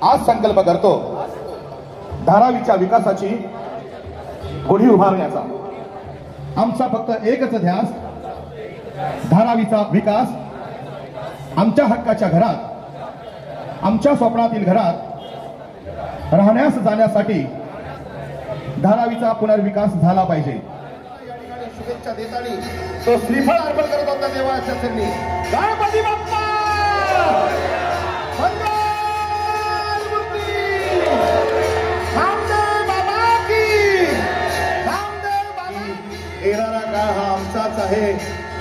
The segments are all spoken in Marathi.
आज संकल्प करतो धारावीच्या विकासाची गुढी उभारण्याचा. आमचा फक्त एकच ध्यास, धारावीचा विकास. आमच्या हक्काच्या घरात, आमच्या स्वप्नातील घरात राहण्यास जाण्यासाठी धारावीचा पुनर्विकास झाला पाहिजे. शुभेच्छा देताना तो श्रीफळ अर्पण करत होता देवाच्या चरणी. गणपती बाप्पा येणारा काळ हा आमचाच आहे,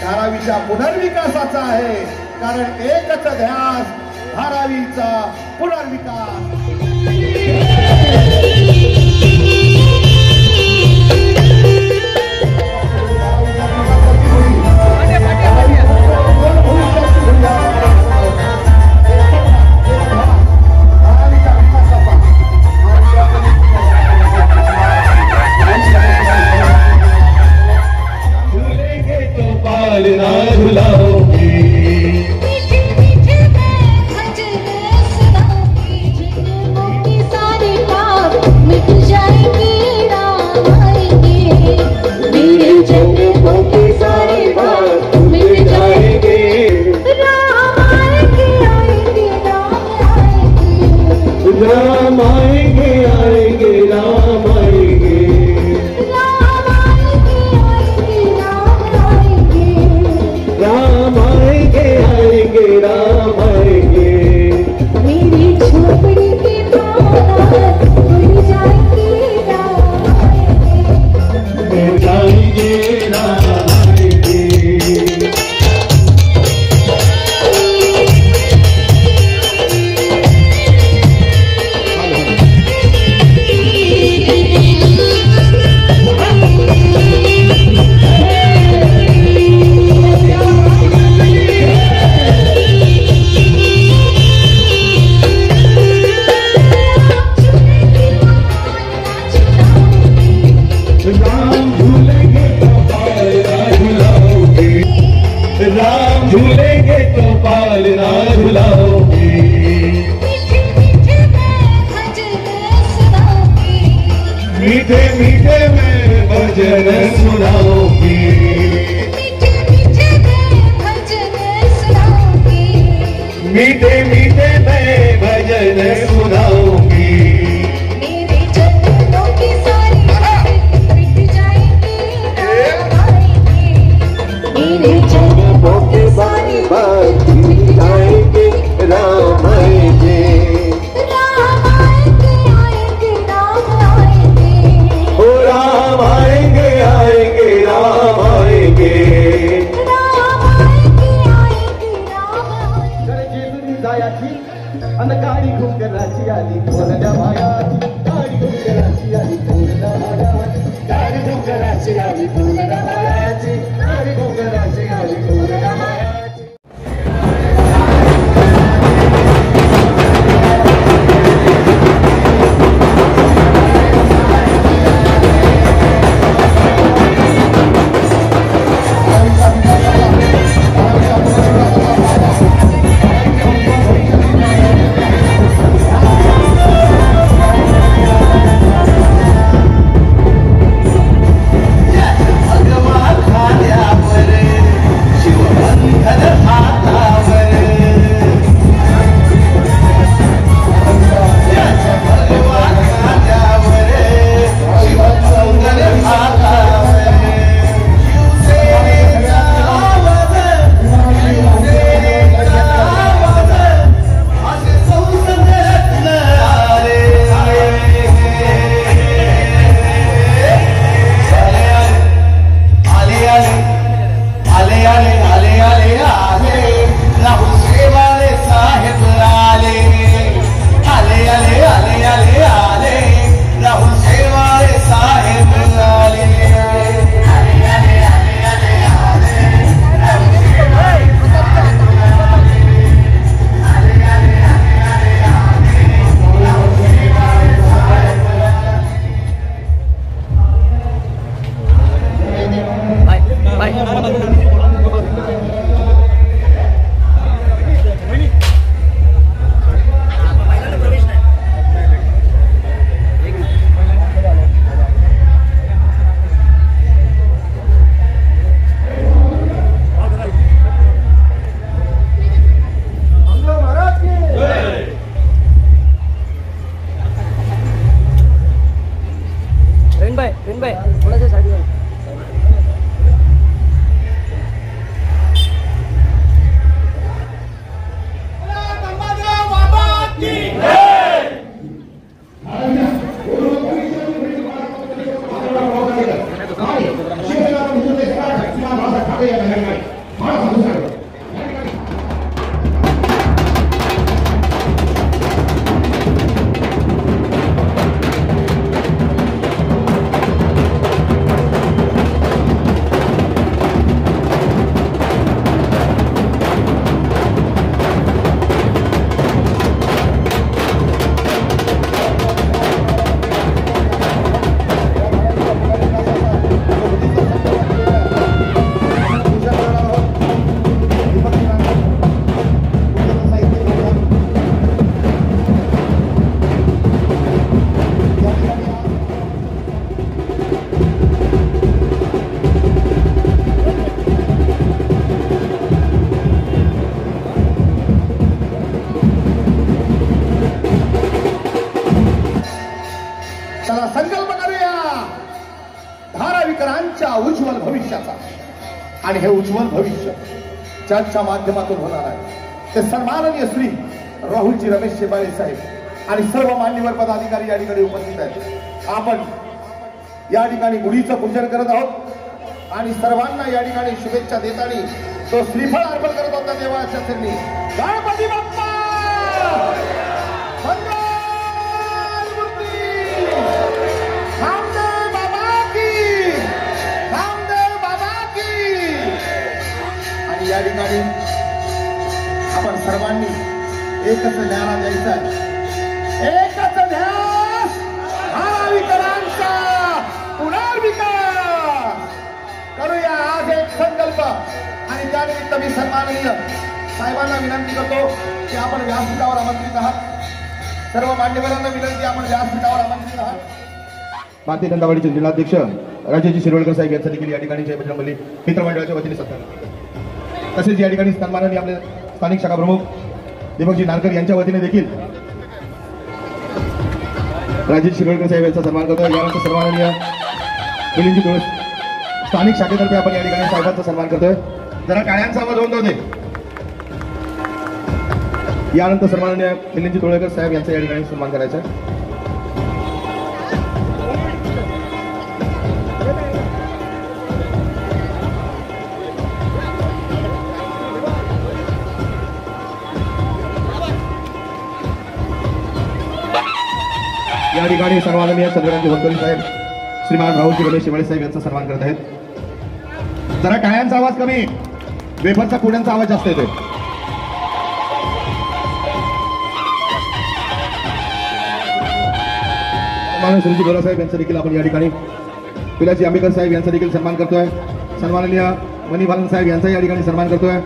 धारावीच्या पुनर्विकासाचा आहे. कारण एकच ध्यास, धारावीचा पुनर्विकास. मीठे मीठे में भजन सुनाओगी, मीठे मीठे में भजन सुनाओगी. मेरे चरणों की सारी मिट जाएंगी, मेरे चरणों की सारी बात मिट जाएंगी. राम आएंगे, राम आएंगे, आएंगे राम आएंगे. ओ राम आएंगे, आएंगे राम आएंगे. काळी घुंगराची आली थोरल्या मायाची, काळी घुंगराची आली थोरल्या मायाची, काळी घुंगराची आली थोरल्या मायाची, काळी घुंगराची आली थोरल्या मायाची. आणि हे उज्ज्वल भविष्य ज्यांच्या माध्यमातून होणार आहे ते सन्माननीय श्री राहुलजी रमेश शेबाळे साहेब आणि सर्व मान्यवर पदाधिकारी या ठिकाणी उपस्थित आहेत. आपण या ठिकाणी गुढीचं पूजन करत आहोत आणि सर्वांना या ठिकाणी शुभेच्छा देताना तो श्रीफळ अर्पण करत होता देवाच्या चरणी. गणपती बाप्पा मंगलमूर्ती, रामदेव बाबा की, रामदेव बाबा की. आणि या ठिकाणी आपण सर्वांनी एकच ध्यान द्यायचा आहे, एकच ध्यास भाविकांचा पुनर्विकास करूया. आज एक संकल्प आणि त्यानिमित्त मी सन्माननीय साहेबांना विनंती करतो की आपण व्यासपीठावर आमंत्रित आहात. सर्व मान्यवरांना विनंती, आपण व्यासपीठावर आमंत्रित आहात. भारतीय जनता पार्टीचे जिल्हाध्यक्ष राजेजी शिरोळकर साहेब यांचा देखील या ठिकाणी जय बजरंगबली मित्रमंडळाच्या वतीने सत्कार. तसेच या ठिकाणी सन्माननीय आपले स्थानिक शाखा प्रमुख दीपकजी नारकर यांच्या वतीने देखील राजेश शिरोळकर साहेब यांचा सन्मान करतो. यानंतर सन्माननीय मिलिंदजी तुळस स्थानिक शाखेतर्फे आपण या ठिकाणी साहेबांचा सन्मान करतोय. जरा टाळ्यांचा आवाज होऊन दे. यानंतर सन्माननीय मिलिंदजी तुळेकर साहेब यांचा या ठिकाणी सन्मान करायचा आहे. या ठिकाणी सन्माननीय चंद्रकांत वंकरी साहेब श्रीमान राहुलजी रमेश शेबाळे साहेब यांचा सन्मान करत आहेत. जरा टाळ्यांचा आवाज कमी, वेफरचा पुड्यांचा आवाज जास्त येतोय. श्रीजी बोरा साहेब यांचा देखील आपण या ठिकाणी पिलाजी आंबेकर साहेब यांचा देखील सन्मान करतोय. सन्माननीय मणिभालन साहेब यांचा या ठिकाणी सन्मान करतोय.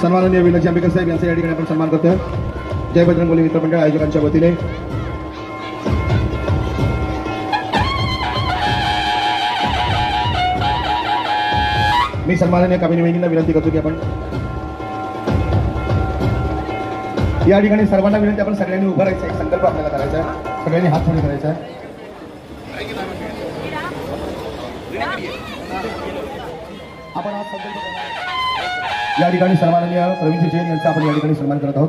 सन्माननीय विलाजी आंबेकर साहेब यांचा या ठिकाणी आपण सन्मान करतोय. जय बजरंगबली मित्रमंडळ आयोजकांच्या वतीने मी सन्माननीय कामिनी वहिनींना विनंती करतो की आपण या ठिकाणी सर्वांना विनंती, आपण सगळ्यांनी उभं राहायचं, एक संकल्प आपल्याला करायचा आहे. सगळ्यांनी हात खाली करायचा आहे. आपण हा संकल्प या ठिकाणी सन्माननीय प्रवीणजी जैन यांचा आपण या ठिकाणी सन्मान करत आहोत.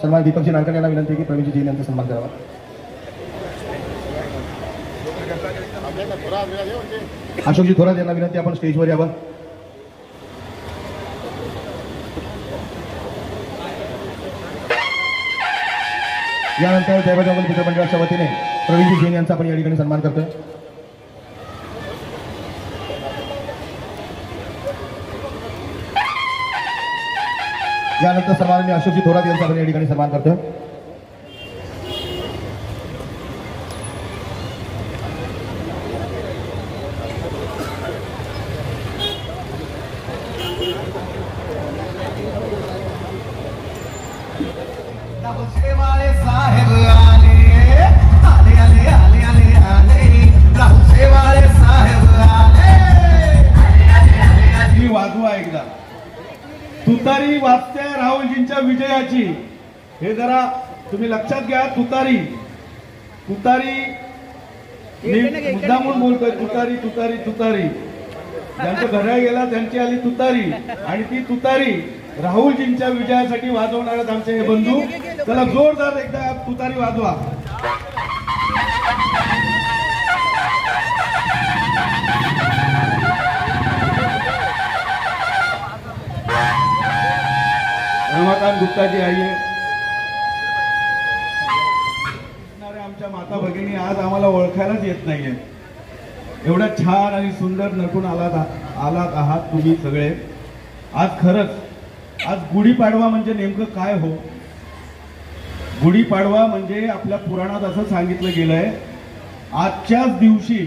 सन्मान दीपकजी नारकर यांना विनंती की प्रवीणजी जैन यांचा सन्मान करावा. अशोकजी थोरात यांना विनंती, आपण स्टेजवर यावं. यानंतर जय बजरंगबली मित्रमंडळाच्या वतीने प्रवीणजी जैन यांचा आपण या ठिकाणी सन्मान करतोय. यानंतर सन्माननीय अशोकजी थोरात यांचा आपण या ठिकाणी सन्मान करतोय. वाजवा एकदा तुतारी वाजते राहुलजींच्या विजयाची. हे जरा तुम्ही लक्षात घ्या. तुतारी तुतारी मुद्दामून बोलतोय, तुतारी तुतारी तुतारी. ज्यांच्या घड्याळ गेला त्यांची आली तुतारी, आणि ती तुतारी राहुलजींच्या विजयासाठी वाजवणारच आमचे हे बंधू. चला जोरदार एकदा तुतारी वाजवा. रमाकांत गुप्ता जी आइए. आमच्या माता भगिनी आज आम्हाला ओळखायलाच येत नाहीये. एवढा छान आणि सुंदर नटून आलात आहात तुम्ही सगळे. आज खरंच आज गुढीपाडवा म्हणजे नेमकं काय हो? गुढीपाडवा म्हणजे आपल्या पुराणात असं सांगितलं गेलंय, आजच्याच दिवशी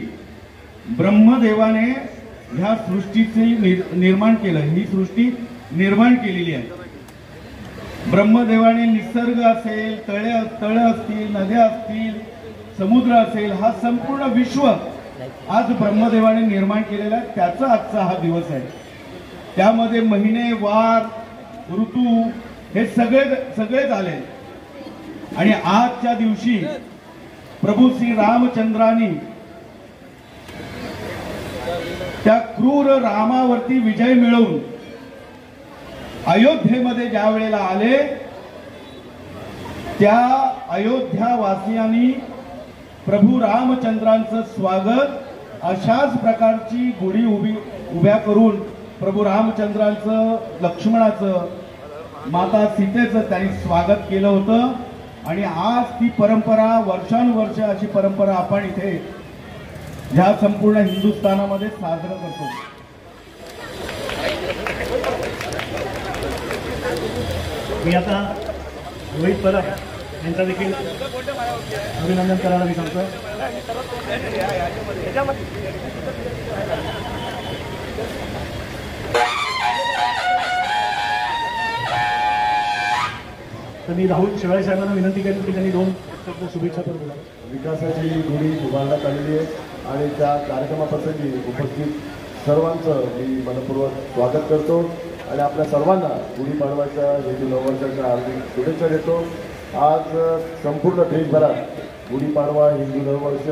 ब्रह्मदेवाने ह्या सृष्टीचे निर्माण केलं. ही सृष्टी निर्माण केलेली आहे. ब्रह्मदेवाने निसर्ग असेल, तळे असतील, नद्या असतील, समुद्र असेल, हा संपूर्ण विश्व आज ब्रह्मदेवाने निर्माण केलेला आहे. त्याचा आजचा हा दिवस आहे. त्यामध्ये महिने, वार, ऋतू हे सगळेच आले. आणि आजच्या दिवशी प्रभू श्री रामचंद्रांनी त्या क्रूर रामावरती विजय मिळवून अयोध्येमध्ये ज्या वेळेला आले त्या अयोध्यावासियांनी प्रभू रामचंद्रांचं स्वागत अशाच प्रकारची गुढी उभ्या करून प्रभू रामचंद्रांचं, लक्ष्मणाचं, माता सीतेचं त्यांनी स्वागत केलं होतं. आणि आज ती परंपरा वर्षानुवर्ष अशी परंपरा आपण इथे ह्या संपूर्ण हिंदुस्थानामध्ये साजरं करतो. मी आता रोहित परब यांचा देखील अभिनंदन करायला मी सांगतो. तर मी राहुल शेवाळे साहेबांना विनंती करेन की त्यांनी 2 शब्द शुभेच्छा पण बोला. विकासाची गुढी उभारण्यात आलेली आहे आणि त्या कार्यक्रमाप्रसंगी उपस्थित सर्वांचं मी मनपूर्वक स्वागत करतो आणि आपल्या सर्वांना गुढीपाडव्याच्या हिंदू नववर्षाच्या हार्दिक शुभेच्छा देतो. आज संपूर्ण देशभरात गुढीपाडवा हिंदू नववर्ष,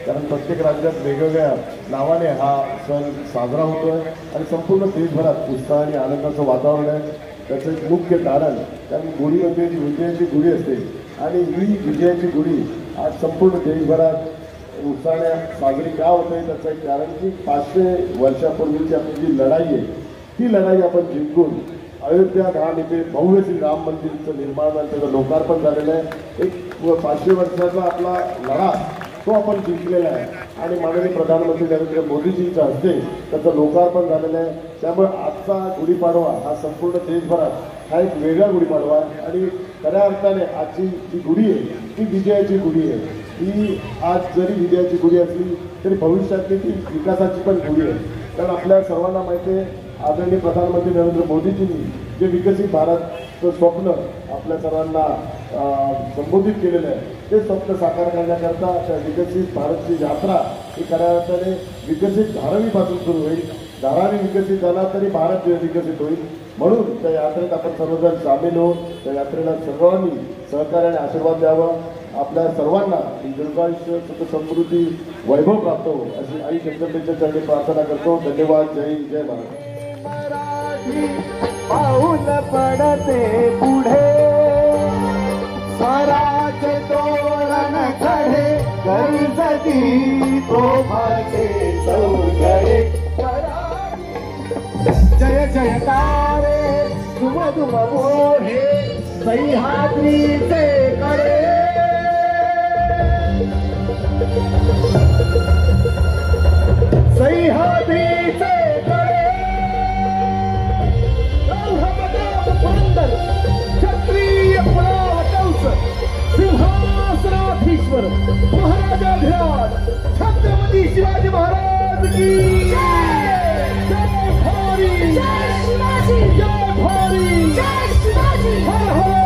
कारण प्रत्येक राज्यात वेगवेगळ्या नावाने हा सण साजरा होतो आहे आणि संपूर्ण देशभरात उत्साह आणि आनंदाचं वातावरण आहे. त्याचं एक मुख्य कारण, कारण गुढी म्हणजे विजयाची गुढी असते आणि ही विजयाची गुढी आज संपूर्ण देशभरात उत्साहाने साजरी का होत आहे त्याचं एक कारण की 500 वर्षापूर्वीची आपली जी लढाई आहे ती लढाई आपण जिंकून अयोध्या धाम इथे भव्य श्री राम मंदिरचं निर्माण आणि त्याचं लोकार्पण झालेलं आहे. एक 500 वर्षाचा आपला लढा तो आपण जिंकलेला आहे आणि माननीय प्रधानमंत्री नरेंद्र मोदीजींच्या हस्ते त्याचं लोकार्पण झालेलं आहे. त्यामुळे आजचा गुढीपाडवा हा संपूर्ण देशभरात हा एक वेगळा गुढीपाडवा आहे आणि खऱ्या अर्थाने आजची जी गुढी आहे ती विजयाची गुढी आहे. ही आज जरी विजयाची गुढी असली तरी भविष्यातली ती विकासाची पण गुढी आहे. कारण आपल्या सर्वांना माहिती आहे आदरणीय प्रधानमंत्री नरेंद्र मोदीजींनी जे विकसित भारतचं स्वप्न आपल्या सर्वांना संबोधित केलेलं आहे ते स्वप्न साकार करण्याकरता त्या विकसित भारतची यात्रा ही खऱ्या अर्थाने विकसित धारावीपासून सुरू होईल. धारावी विकसित झाला तरी भारत विकसित होईल. म्हणून त्या यात्रेत आपण सर्वजण सामील होऊन त्या यात्रेला सर्वांनी सहकार्याने आशीर्वाद द्यावा. आपल्या सर्वांना दीर्घायुष्य सुख समृद्धी वैभव प्राप्त हो अशी आई शंकरदेवीच्या चरणी प्रार्थना करतो. धन्यवाद. जय हिंद, जय महाराज. पाऊल पडते पुढे स्वराज्य तोरण चढे गरजती तोफाचे चौघडे जय जयकारे धुम धुम मोढे सह्याद्रीचे कडे सह्याद्रीचे क्षत्रिय पुरावटौस सिंहासनाधीश्वर महाराजाधिराज छत्रपती शिवाजी महाराज की जय भारी जय भारी हर हर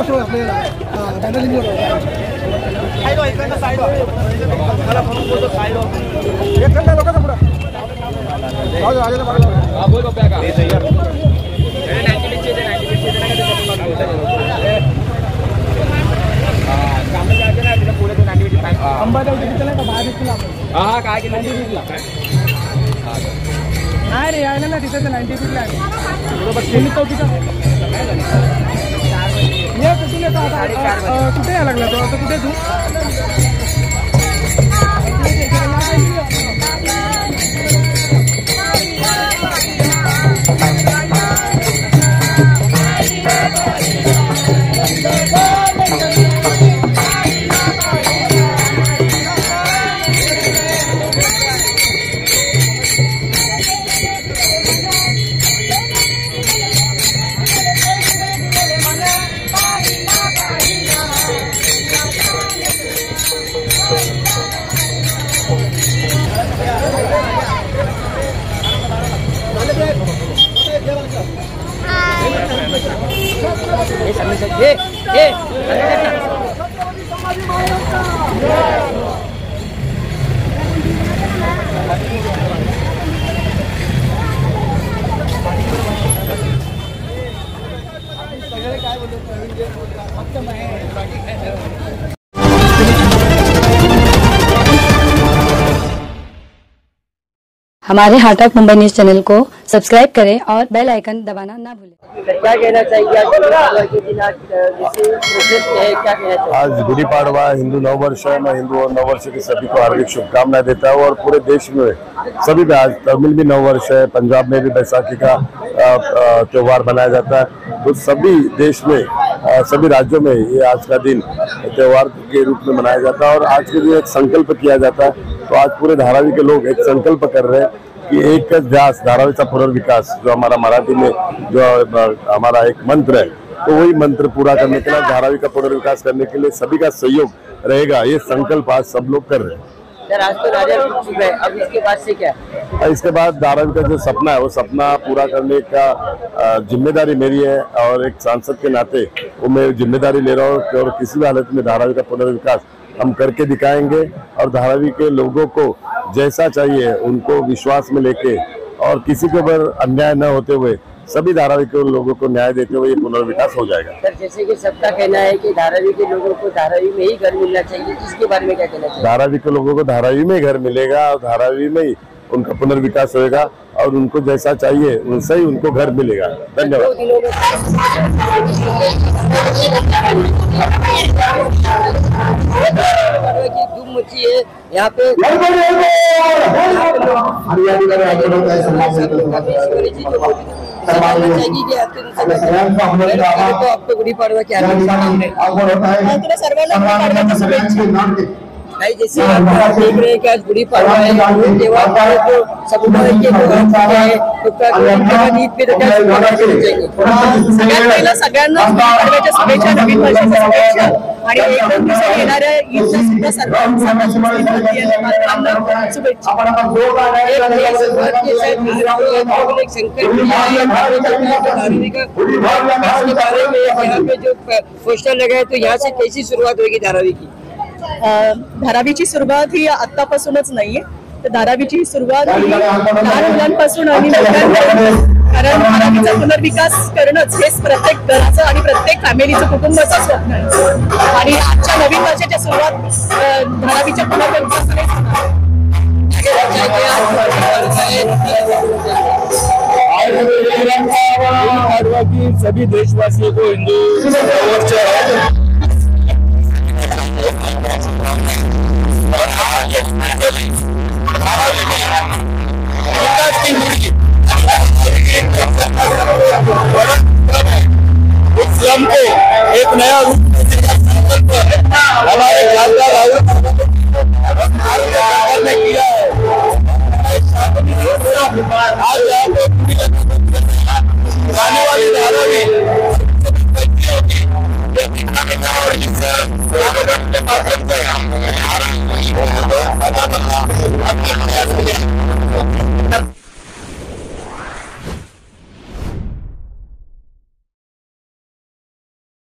गोष्ट आपल्याला रे आहे ना तिथे 96 ला आहे कुठून येतो आता कुठे यायला लागला तो आता कुठे तू हमारे हाटक मुंबई न्यूज चैनल को सब्सक्राइब करें और बेल आइकन दबाना ना भूलें। क्या कहना चाहिए आज गुड़ी पाड़वा हिंदू नववर्ष है। मैं हिंदू और नववर्ष के सभी को हार्दिक शुभकामनाएं देता हूँ और पूरे देश में सभी पे आज तमिल भी नववर्ष है, पंजाब में भी बैसाखी का त्योहार मनाया जाता है। तो सभी देश में सभी राज्यों में ये आज का दिन त्योहार के रूप में मनाया जाता है और आज के दिन एक संकल्प किया जाता है। तो आज पूरे धारावी के लोग एक संकल्प कर रहे हैं कि एक ध्यास धारावीचा पुनर्विकास जो हमारा मराठी में जो हमारा एक मंत्र है, तो वही मंत्र पूरा करने के लिए धारावी का पुनर्विकास करने के लिए सभी का सहयोग रहेगा। ये संकल्प आज सब लोग कर रहे हैं। सर आज तो नारियल टूट चुका है, अब इसके बाद से क्या? इसके बाद धारावी का जो सपना है वो सपना पूरा करने का जिम्मेदारी मेरी है और एक सांसद के नाते वो मैं जिम्मेदारी ले रहा हूँ और किसी भी हालत में धारावी का पुनर्विकास हम करके दिखाएंगे और धारावी के लोगों को जैसा चाहिए उनको विश्वास में लेके और किसी के ऊपर अन्याय न होते हुए सभी धारावी के लोगों को न्याय देते हुए ये पुनर्विकास हो जाएगा। सर जैसे कि सबका कहना है कि धारावी के लोगों को धारावी में ही घर मिलना चाहिए, इसके बारे में क्या कहना चाहिए? धारावी के लोगों को धारावी में घर मिलेगा और धारावी में ही उनका पुनर्विकास होएगा और उनको जैसा चाहिए उनसे ही उनको घर मिलेगा। धन्यवाद। धूम मची है यहाँ पे आपको गुड़ी पाड़वा क्या भाई जैसे आप देख रहे हैं कि आज गुड़ी पाड़वा है तो समुदाय के सगळ्यात पहिलं सगळ्यांना गुढीपाडव्याच्या शुभेच्छा, नवीन वर्षाच्या शुभेच्छा आणि एक दोन दिवसात येणाऱ्या ईदच्या सुद्धा सर्वांना शुभेच्छा। यहाँ पे जो पोस्टर लगा है तो यहाँ से कैसी शुरुआत होगी धारावी की? धारावीची सुरुवात ही आतापासूनच नाहीये, तर धारावीची सुरुवात ही लहान मुलांपासून आणि मोठ्यांपर्यंत, कारण धारावीचा पुनर्विकास करणंच हेच प्रत्येक घराचं आणि प्रत्येक फॅमिलीचं कुटुंबाचं स्वप्न आहे आणि आजच्या नवीन वर्षाच्या सुरुवात धारावीच्या पुनर्विकासाने सभी देशवासियों को हिंदू इस्लाम को एक नया रूप हमारे ने किया है। आज आने वाली धारावी